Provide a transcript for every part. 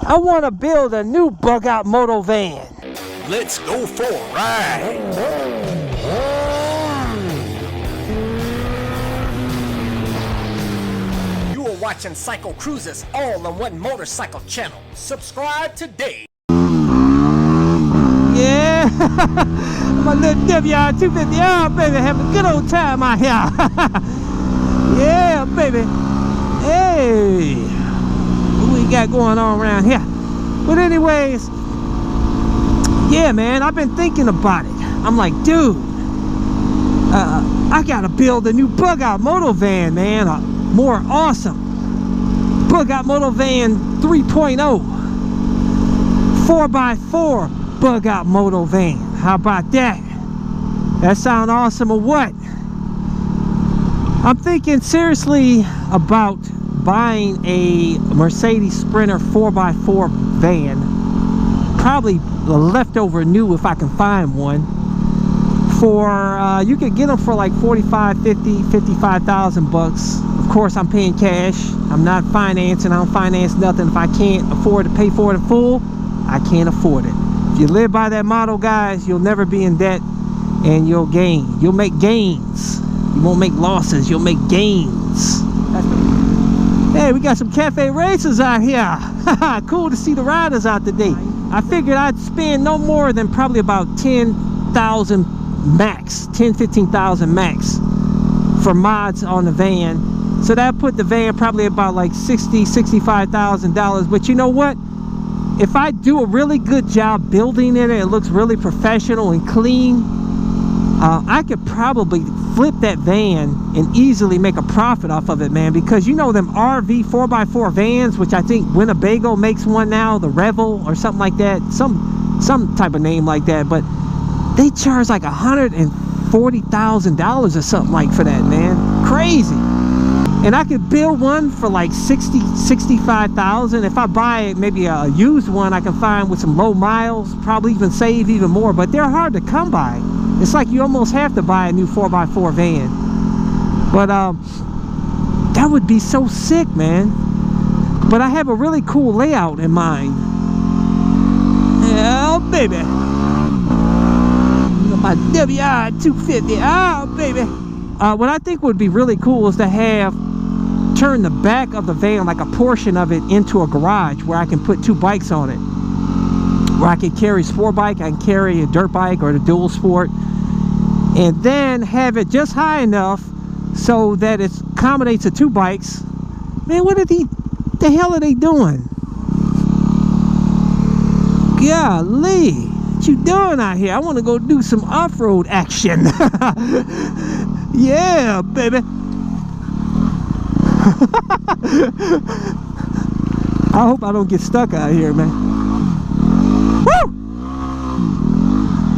I want to build a new bug out moto van. Let's go for a ride. You are watching Cycle Cruises all on one motorcycle channel. Subscribe today. Yeah, my little WR 250R, baby, having a good old time out here. Yeah, baby. Hey, what we got going on around here? But anyways, yeah, man, I've been thinking about it. I'm like, dude, I gotta build a new bug out moto van, man. A more awesome bug out moto van 3.0, 4x4 bug out moto van. How about that? That sound awesome or what? I'm thinking seriously about buying a Mercedes Sprinter 4x4 van, probably a leftover new if I can find one, for you could get them for like 45, 50, 55,000 bucks. Of course, I'm paying cash. I'm not financing. I don't finance nothing. If I can't afford to pay for it in full, I can't afford it. If you live by that motto, guys, you'll never be in debt, and you'll gain. You'll make gains. You won't make losses. You'll make gains. Hey, we got some cafe racers out here. Cool to see the riders out today. I figured I'd spend no more than probably about 10,000 max, 10, 15,000 max for mods on the van. So that put the van probably about like $60,000, $65,000. But you know what? If I do a really good job building it, it looks really professional and clean, I could probably flip that van and easily make a profit off of it, man. Because you know them RV 4x4 vans, which I think Winnebago makes one now, the Revel or something like that, some type of name like that. But they charge like $140,000 or something like for that, man. Crazy. And I could build one for like 60, 65,000. If I buy it, maybe a used one I can find with some low miles, probably even save even more. But they're hard to come by. It's like you almost have to buy a new 4x4 van. But that would be so sick, man. But I have a really cool layout in mind. Oh, baby. My WR 250. Oh, baby. What I think would be really cool is to turn the back of the van, like a portion of it, into a garage where I can put two bikes on it. Where I can carry a sport bike, I can carry a dirt bike or the dual sport, and then have it just high enough so that it accommodates the two bikes. Man, what the hell are they doing? Golly, what you doing out here? I want to go do some off-road action. Yeah, baby. I hope I don't get stuck out here, man. Woo!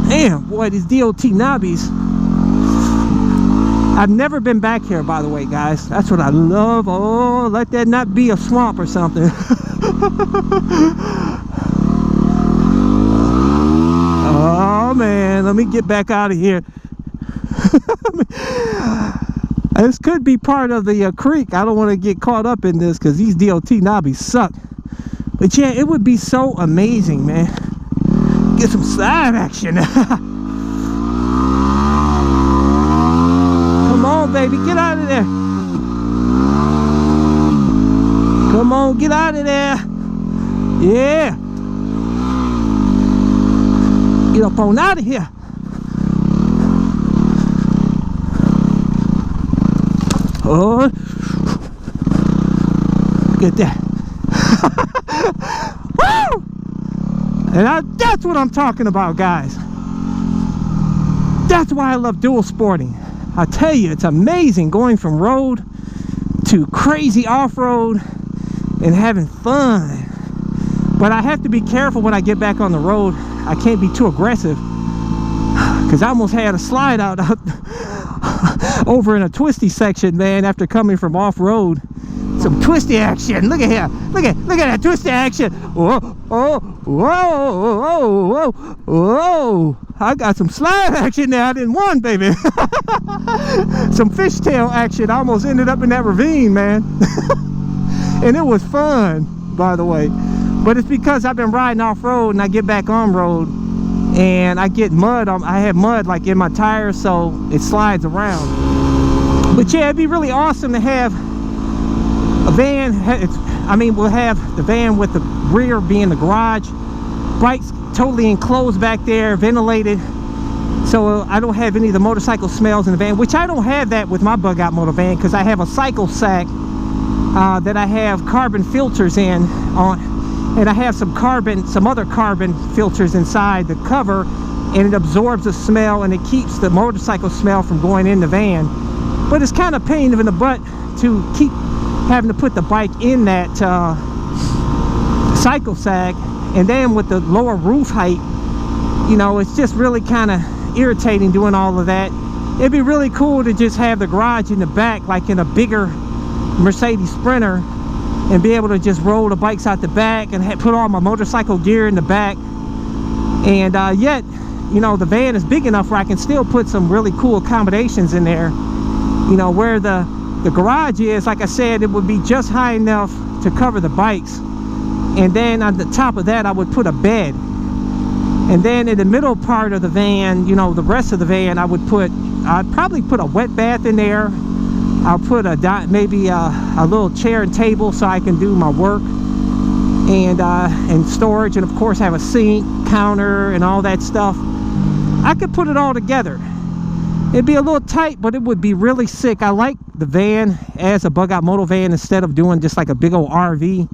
Damn, boy, these DOT knobbies. I've never been back here, by the way, guys. That's what I love. Oh, let that not be a swamp or something. Oh, man, let me get back out of here. This could be part of the creek. I don't want to get caught up in this because these DOT knobbies suck. But yeah, it would be so amazing, man. Get some slide action. Come on, baby, get out of there. Come on, get out of there. Yeah. Get up on out of here. Oh, look at that. Woo! And that's what I'm talking about, guys. That's why I love dual sporting. I tell you, it's amazing going from road to crazy off-road and having fun. But I have to be careful when I get back on the road. I can't be too aggressive because I almost had a slide out over in a twisty section, man, after coming from off-road. Some twisty action. Look at here. Look at that twisty action. Whoa, whoa, whoa, whoa, whoa, whoa. I got some slide action now. I didn't won, baby. Some fishtail action. I almost ended up in that ravine, man. And it was fun, by the way. But it's because I've been riding off-road and I get back on road and I get mud on, I have mud like in my tires, so it slides around. But yeah, it'd be really awesome to have a van. We'll have the van with the rear being the garage, bikes totally enclosed back there, ventilated, so I don't have any of the motorcycle smells in the van, which I don't have that with my bug out moto van, because I have a cycle sack that I have carbon filters in on, and I have some other carbon filters inside the cover, and it absorbs the smell and it keeps the motorcycle smell from going in the van. But it's kind of pain in the butt to keep having to put the bike in that cycle sack, and then with the lower roof height, you know, it's just really kind of irritating doing all of that. It'd be really cool to just have the garage in the back, like in a bigger Mercedes Sprinter, and be able to just roll the bikes out the back and put all my motorcycle gear in the back. And yet, you know, the van is big enough where I can still put some really cool accommodations in there. You know, where the garage is, like I said, it would be just high enough to cover the bikes, and then on the top of that I would put a bed, and then in the middle part of the van, you know, the rest of the van, I'd probably put a wet bath in there. I'll put maybe a little chair and table so I can do my work, and storage, and of course have a sink, counter, and all that stuff. I could put it all together. It'd be a little tight, but it would be really sick. I like the van as a bug out moto van instead of doing just like a big old RV,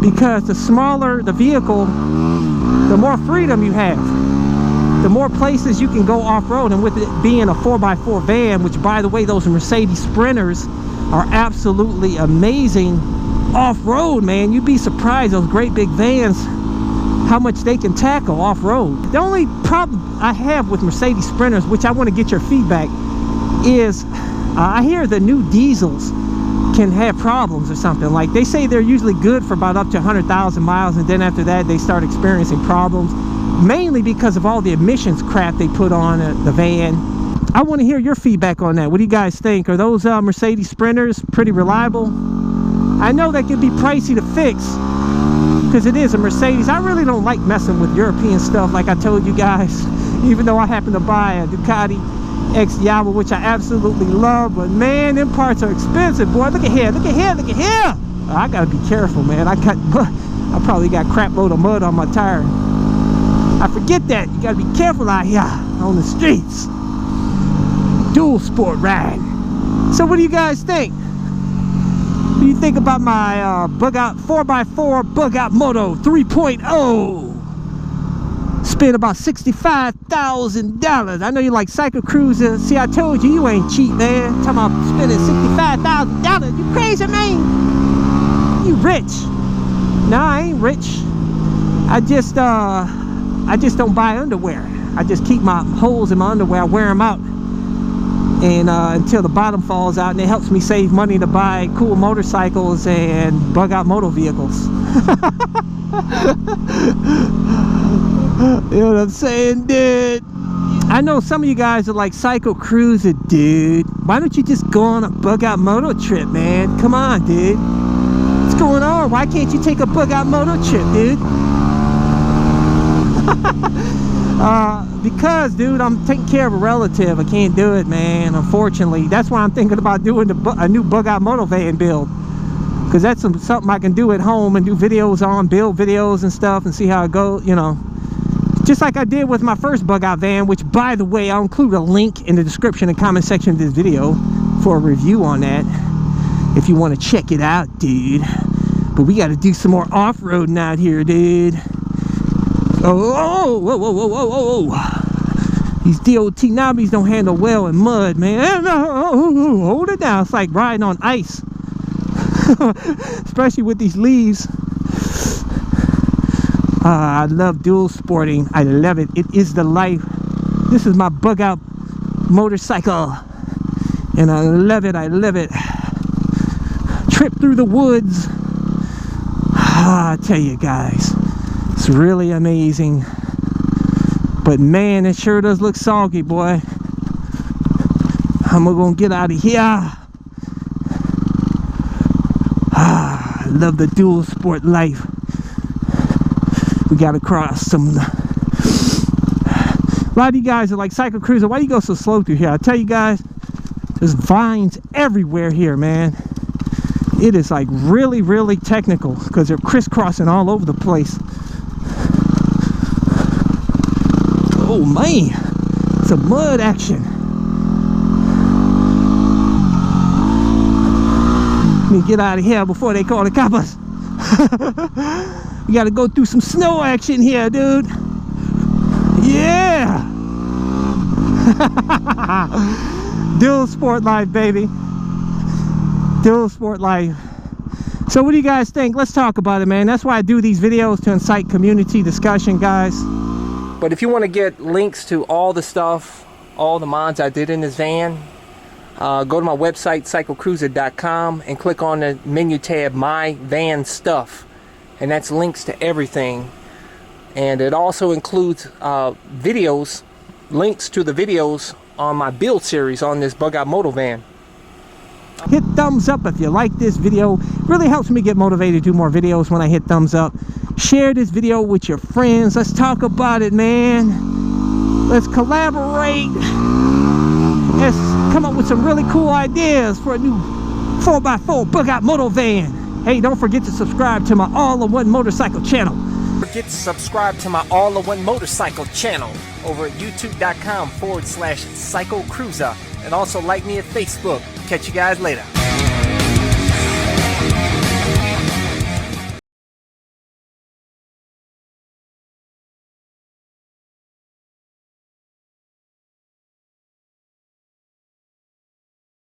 because the smaller the vehicle, the more freedom you have, the more places you can go off-road. And with it being a 4x4 van, which by the way, those Mercedes Sprinters are absolutely amazing off-road, man. You'd be surprised, those great big vans, how much they can tackle off-road. The only problem I have with Mercedes Sprinters, which I want to get your feedback, is I hear the new diesels can have problems or something. Like, they say they're usually good for about up to 100,000 miles, and then after that they start experiencing problems, mainly because of all the emissions crap they put on the van. I want to hear your feedback on that. What do you guys think? Are those Mercedes Sprinters pretty reliable? I know that can be pricey to fix, because it is a Mercedes. I really don't like messing with European stuff, like I told you guys, even though I happen to buy a Ducati X Diablo, which I absolutely love. But man, them parts are expensive, boy. Look at here, look at here, look at here. I gotta be careful, man. I probably got crap load of mud on my tire. I forget that. You gotta be careful out here on the streets. Dual sport ride. So what do you guys think? What do you think about my bug out 4x4 bug out moto 3.0? Spent about $65,000. I know you like cycle cruisers. See, I told you, you ain't cheap, man. Talking about spending $65,000. You crazy, man? You rich? No, I ain't rich. I just don't buy underwear. I just keep my holes in my underwear. I wear them out, and until the bottom falls out, and it helps me save money to buy cool motorcycles and bug out moto vehicles. You know what I'm saying, dude? I know some of you guys are like, cycle cruiser, dude. Why don't you just go on a bug out moto trip, man? Come on, dude. What's going on? Why can't you take a bug out moto trip, dude? Because, dude, I'm taking care of a relative. I can't do it, man, unfortunately. That's why I'm thinking about doing a new bug out moto van build, because that's something I can do at home and do videos on, build videos and stuff, and see how it goes, you know. Just like I did with my first bug out van, which, by the way, I'll include a link in the description and comment section of this video for a review on that, if you want to check it out, dude. But we got to do some more off-roading out here, dude. Oh, whoa, whoa, whoa, whoa, whoa, whoa. These DOT knobbies don't handle well in mud, man. Hold it down. It's like riding on ice. Especially with these leaves. I love dual sporting. I love it. It is the life. This is my bug out motorcycle, and I love it. I love it. Trip through the woods. I tell you guys, it's really amazing. But man, it sure does look soggy, boy. I'm gonna get out of here. I love the dual sport life. We gotta cross some. A lot of you guys are like, Cycle Cruiser, why do you go so slow through here? I tell you guys, there's vines everywhere here, man. It is like really, really technical because they're crisscrossing all over the place. Oh man, some mud action. Let me get out of here before they call the coppers. We gotta go through some snow action here, dude. Yeah. Dual sport life, baby. Dual sport life. So what do you guys think? Let's talk about it, man. That's why I do these videos, to incite community discussion, guys. But if you want to get links to all the stuff, all the mods I did in this van, go to my website, cyclecruiser.com, and click on the menu tab, My Van Stuff. And that's links to everything. And it also includes videos, links to the videos on my build series on this bug out moto van. Hit thumbs up if you like this video. It really helps me get motivated to do more videos when I hit thumbs up. Share this video with your friends. Let's talk about it, man. Let's collaborate. Let's come up with some really cool ideas for a new 4x4 bug out moto van. Hey, don't forget to subscribe to my all-in-one motorcycle channel. Don't forget to subscribe to my all-in-one motorcycle channel over at youtube.com/cyclecruiser, and also like me at Facebook. Catch you guys later.